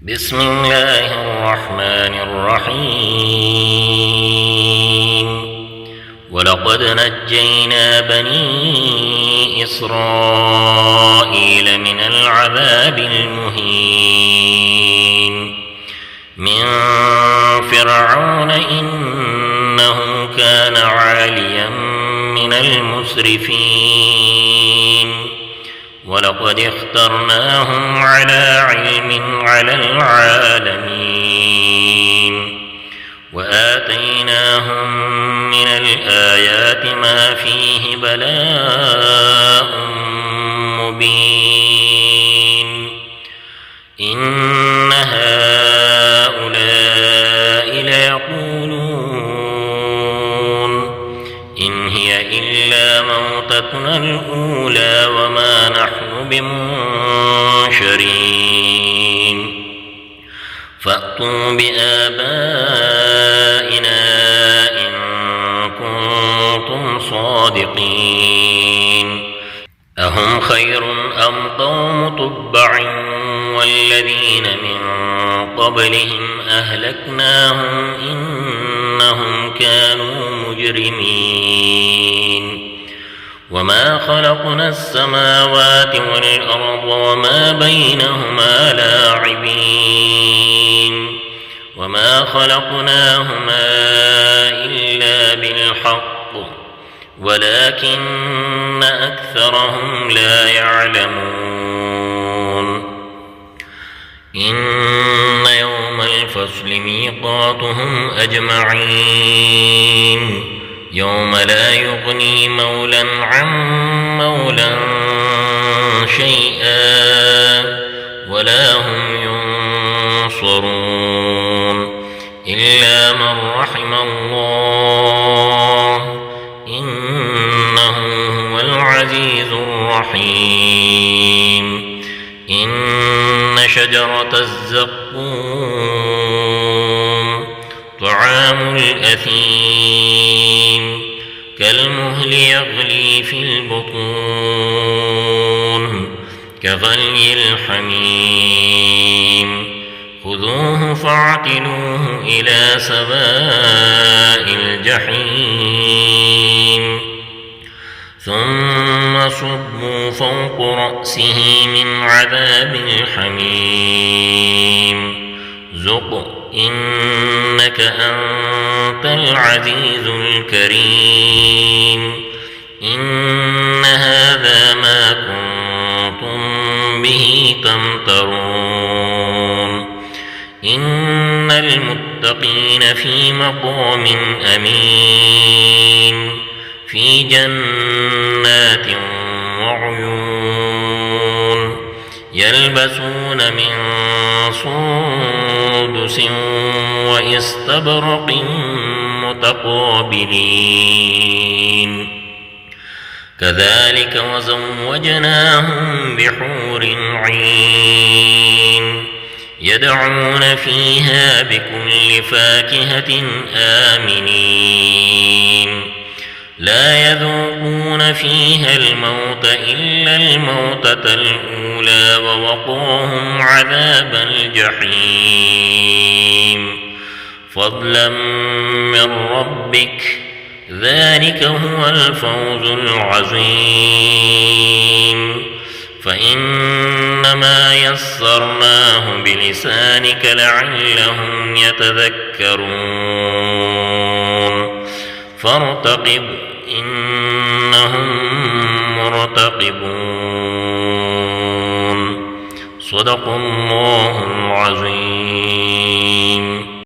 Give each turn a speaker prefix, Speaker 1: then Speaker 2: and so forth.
Speaker 1: بسم الله الرحمن الرحيم. ولقد نجينا بني إسرائيل من العذاب المهين من فرعون إنه كان عاليا من المسرفين. ولقد اخترناهم على علم على العالمين وآتيناهم من الآيات ما فيه بلاء مبين. إن هؤلاء ليقولون إن هي إلا موتتنا الأولى وما نحن بمنشرين فأتوا بآبائنا إن كنتم صادقين. أهم خير أم قوم تبع والذين من قبلهم أهلكناهم إنهم كانوا مجرمين. وما خلقنا السماوات والأرض وما بينهما لاعبين وما خلقناهما إلا بالحق ولكن أكثرهم لا يعلمون. إن يوم الفصل ميقاتهم أجمعين يوم لا يغني مولى عن مولى شيئا ولا هم ينصرون إلا من رحم الله إنه هو العزيز الرحيم. إن شجرة الزقوم طعام الأثيم كالمهل يغلي في البطون كغلي الحميم خذوه فاعتلوه إلى سواء الجحيم ثم صبوا فوق رأسه من عذاب الحميم ذق إنك أنت العزيز الكريم. إن هذا ما كنتم به تمترون. إن المتقين في مقام أمين في جنات وعيون يلبسون من سندس وإستبرق متقابلين كذلك وزوجناهم بحور عين يدعون فيها بكل فاكهة آمنين لا يذوقون فيها الموت إلا الموتة الأولى ووقاهم عذاب الجحيم فضلا من ربك ذلك هو الفوز العظيم. فإنما يسرناه بلسانك لعلهم يتذكرون فارتقب إنهم مرتقبون. صدق الله العظيم.